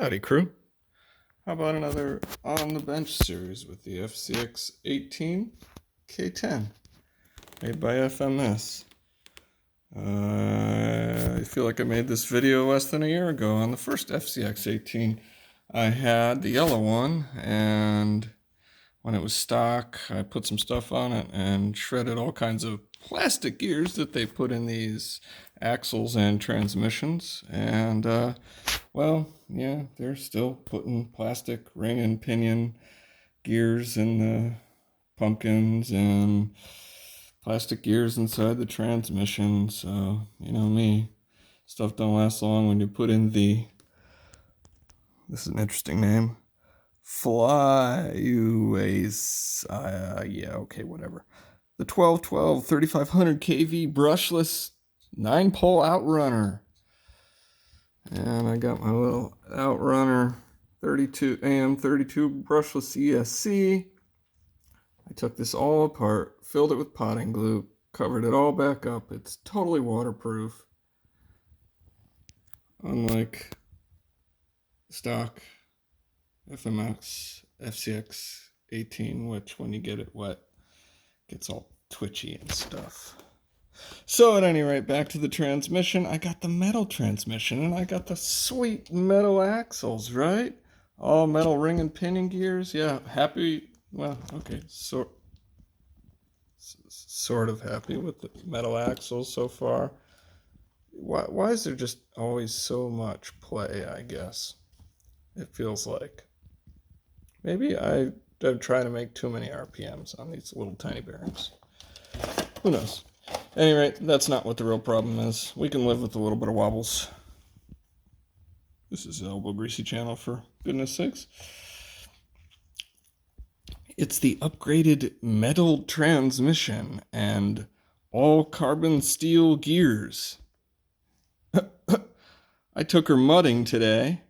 Howdy crew. How about another On the Bench series with the FCX18 K10 made by FMS. I feel like I made this video less than a year ago on the first FCX18. I had the yellow one, and when it was stock, I put some stuff on it and shredded all kinds of plastic gears that they put in these axles and transmissions. And, well, yeah, they're still putting plastic ring and pinion gears in the pumpkins and plastic gears inside the transmission. So, you know me, stuff don't last long when you put in the, this is an interesting name, Flyways, yeah, okay, whatever. The 1212 3500 kV brushless 9-pole outrunner. And I got my little outrunner 32 AM32 brushless ESC. I took this all apart, filled it with potting glue, covered it all back up. It's totally waterproof. Unlike stock FMS FCX18, which when you get it wet, gets all twitchy and stuff. So at any rate, back to the transmission. I got the metal transmission, and I got the sweet metal axles, right? All metal ring and pinion gears. Yeah, happy. Well, okay, sort of happy with the metal axles so far. Why is there just always so much play, I guess? It feels like. Maybe I'm trying to make too many RPMs on these little tiny bearings. Who knows? At any rate, that's not what the real problem is. We can live with a little bit of wobbles. This is the Elbow Greasy channel, for goodness sakes. It's the upgraded metal transmission and all carbon steel gears. I took her mudding today.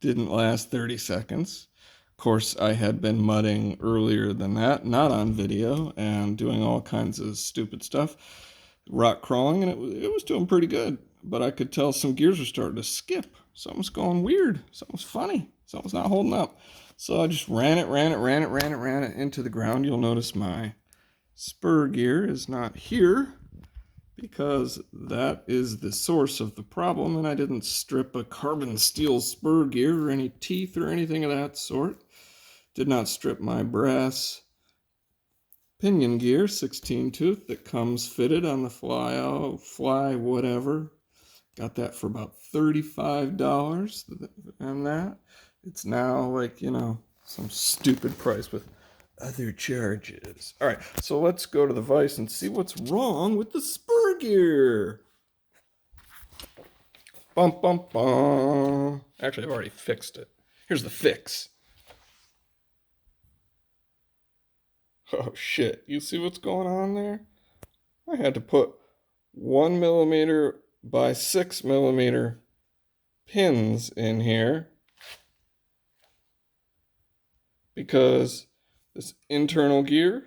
Didn't last 30 seconds. Of course, I had been mudding earlier than that, not on video, and doing all kinds of stupid stuff. Rock crawling, and it was doing pretty good. But I could tell some gears were starting to skip. Something's going weird. Something's funny. Something's not holding up. So I just ran it into the ground. You'll notice my spur gear is not here, because that is the source of the problem, and I didn't strip a carbon steel spur gear or any teeth or anything of that sort. Did not strip my brass pinion gear, 16 tooth, that comes fitted on the fly whatever. Got that for about $35, and that. It's now like, you know, some stupid price with other charges. All right, so let's go to the vise and see what's wrong with the spur gear. Bum, bum, bum. Actually, I've already fixed it. Here's the fix. Oh, shit. You see what's going on there? I had to put 1 millimeter by 6 millimeter pins in here because this internal gear,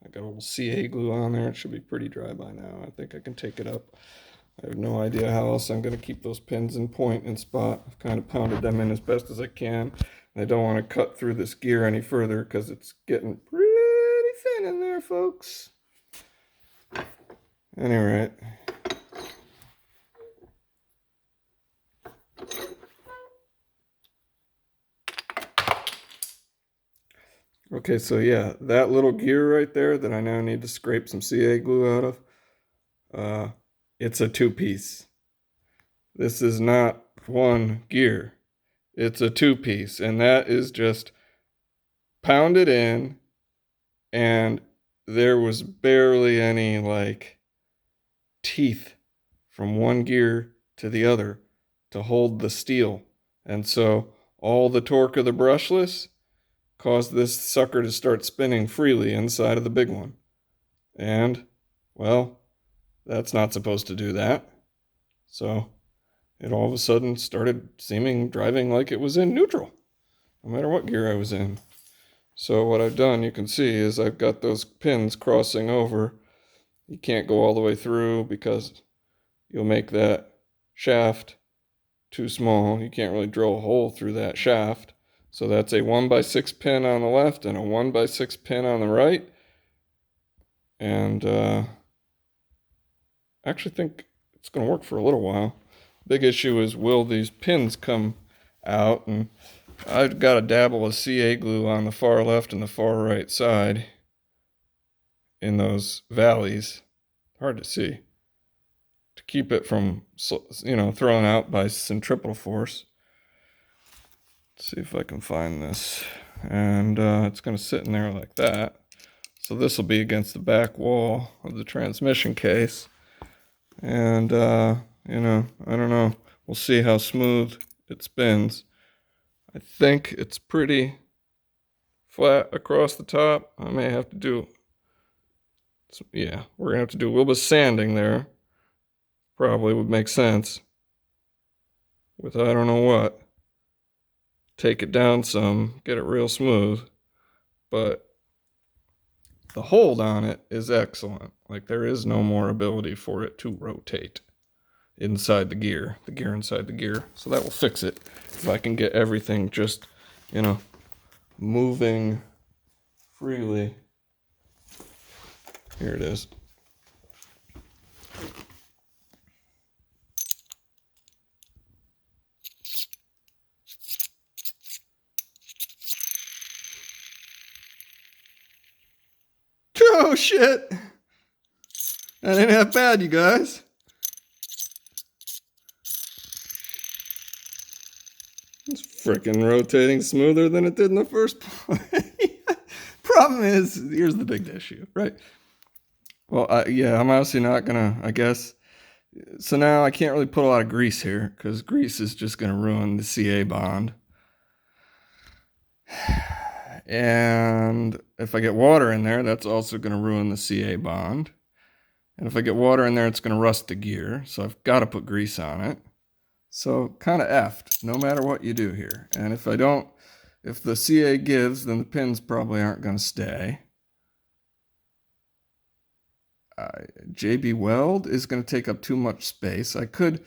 I got a little CA glue on there. It should be pretty dry by now. I think I can take it up. I have no idea how else I'm going to keep those pins in point and spot. I've kind of pounded them in as best as I can. I don't want to cut through this gear any further because it's getting pretty thin in there, folks. Anyway. Okay, so yeah, that little gear right there that I now need to scrape some CA glue out of, it's a two-piece. This is not one gear. It's a two-piece, and that is just pounded in, and there was barely any, like, teeth from one gear to the other to hold the steel. And so all the torque of the brushless caused this sucker to start spinning freely inside of the big one. And, well, that's not supposed to do that. So it all of a sudden started driving like it was in neutral, no matter what gear I was in. So what I've done, you can see, is I've got those pins crossing over. You can't go all the way through because you'll make that shaft too small. You can't really drill a hole through that shaft. So that's a 1x6 pin on the left and a 1x6 pin on the right. And I actually think it's going to work for a little while. Big issue is, will these pins come out? And I've got a dabble of CA glue on the far left and the far right side in those valleys. Hard to see. To keep it from, thrown out by centripetal force. Let's see if I can find this. And it's going to sit in there like that. So this will be against the back wall of the transmission case. And, I don't know. We'll see how smooth it spins. I think it's pretty flat across the top. I may have to do, we're going to have to do a little bit of sanding there. Probably would make sense. With I don't know what. Take it down some, get it real smooth. But the hold on it is excellent. Like, there is no more ability for it to rotate inside the gear inside the gear. So that will fix it. If I can get everything just, moving freely. Here it is. Oh shit! That ain't that bad, you guys. It's freaking rotating smoother than it did in the first place. Problem is, here's the big issue, right? Well, I'm obviously not gonna, I guess. So now I can't really put a lot of grease here, because grease is just gonna ruin the CA bond. And if I get water in there, that's also going to ruin the CA bond. And if I get water in there, it's going to rust the gear. So I've got to put grease on it. So kind of effed, no matter what you do here. And if the CA gives, then the pins probably aren't going to stay. JB Weld is going to take up too much space. I could...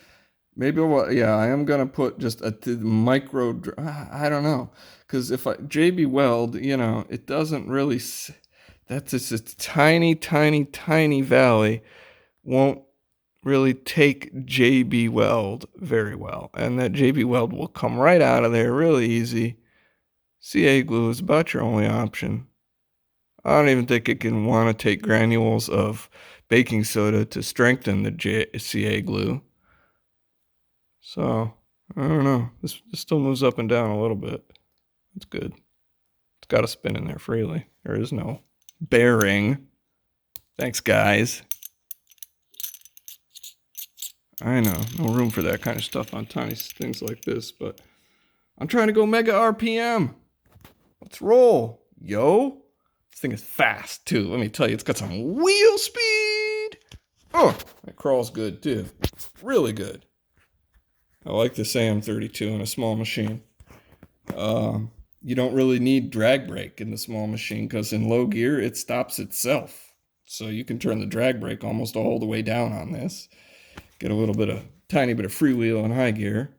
Maybe, I am going to put just a micro, I don't know. Because if JB Weld, it doesn't really, that's just a tiny, tiny, tiny valley. Won't really take JB Weld very well. And that JB Weld will come right out of there really easy. CA glue is about your only option. I don't even think it can want to take granules of baking soda to strengthen the CA glue. So, I don't know. This still moves up and down a little bit. That's good. It's got to spin in there freely. There is no bearing. Thanks, guys. I know. No room for that kind of stuff on tiny things like this, but I'm trying to go mega RPM. Let's roll, yo. This thing is fast, too. Let me tell you, it's got some wheel speed. Oh, it crawls good, too. Really good. I like this AM32 in a small machine. You don't really need drag brake in the small machine because in low gear, it stops itself. So you can turn the drag brake almost all the way down on this. Get a tiny bit of freewheel in high gear,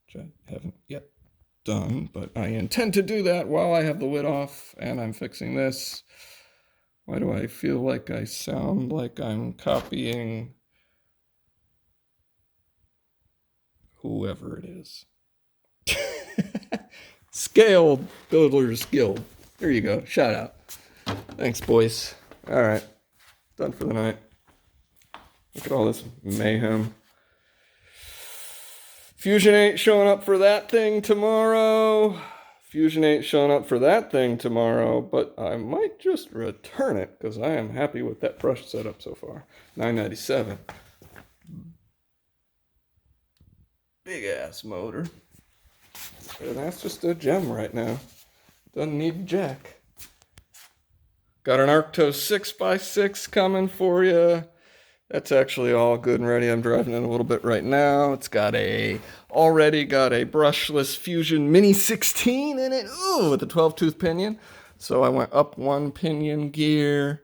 which I haven't yet done, but I intend to do that while I have the lid off and I'm fixing this. Why do I feel like I sound like I'm copying whoever it is? Scaled Builders Guild. There you go. Shout out. Thanks, boys. All right. Done for the night. Look at all this mayhem. Fusion 8 showing up for that thing tomorrow. Fusion 8 showing up for that thing tomorrow, but I might just return it because I am happy with that brush setup so far. $9.97. Big ass motor. And that's just a gem right now. Doesn't need a jack. Got an Arctos 6x6 coming for you. That's actually all good and ready. I'm driving it a little bit right now. It's already got a brushless Fusion Mini 16 in it. Ooh, with a 12-tooth pinion. So I went up one pinion gear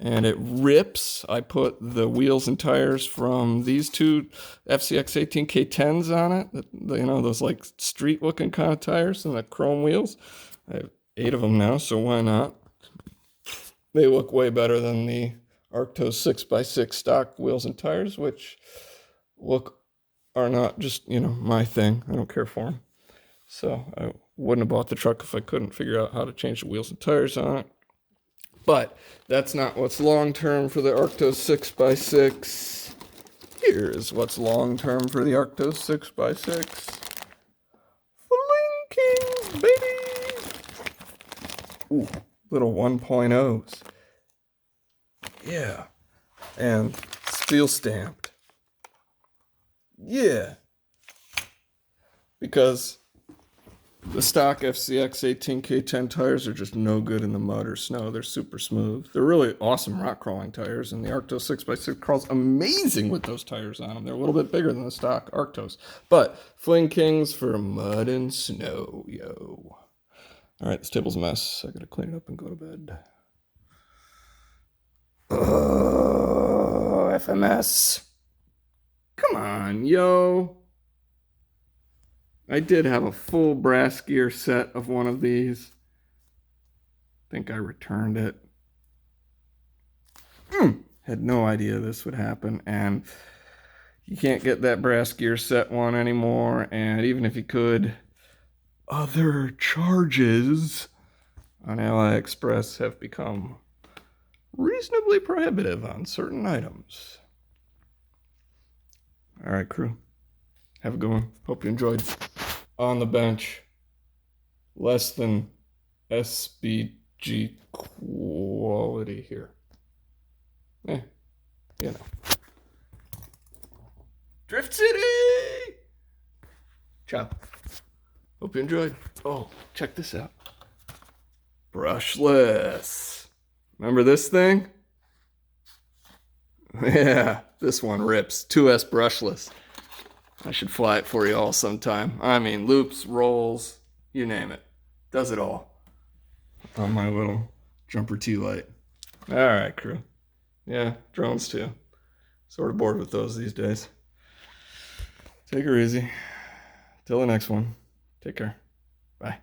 and it rips. I put the wheels and tires from these two FCX18 K10s on it. You know, those like street looking kind of tires and the chrome wheels. I have 8 of them now, so why not? They look way better than the Arctos 6x6 stock wheels and tires, which are not just, you know, my thing. I don't care for them. So I wouldn't have bought the truck if I couldn't figure out how to change the wheels and tires on it. But that's not what's long-term for the Arctos 6x6. Here's what's long-term for the Arctos 6x6. Flinkings, baby! Ooh, little 1.0s. Yeah. And steel stamped. Yeah. Because the stock FCX18 K10 tires are just no good in the mud or snow. They're super smooth. They're really awesome rock crawling tires, and the Arctos 6x6 crawls amazing with those tires on them. They're a little bit bigger than the stock Arctos. But Fling Kings for mud and snow, yo. All right, this table's a mess. I gotta clean it up and go to bed. Oh, FMS. Come on, yo. I did have a full brass gear set of one of these. I think I returned it. Had no idea this would happen, and you can't get that brass gear set one anymore, and even if you could, other charges on AliExpress have become reasonably prohibitive on certain items. All right, crew. Have a good one. Hope you enjoyed. On the bench. Less than SBG quality here. You know. Drift City! Ciao. Hope you enjoyed. Oh, check this out. Brushless. Remember this thing? Yeah, this one rips. 2S brushless. I should fly it for you all sometime. I mean, loops, rolls, you name it. Does it all. On my little jumper T-Light. All right, crew. Yeah, drones too. Sort of bored with those these days. Take her easy. Till the next one. Take care. Bye.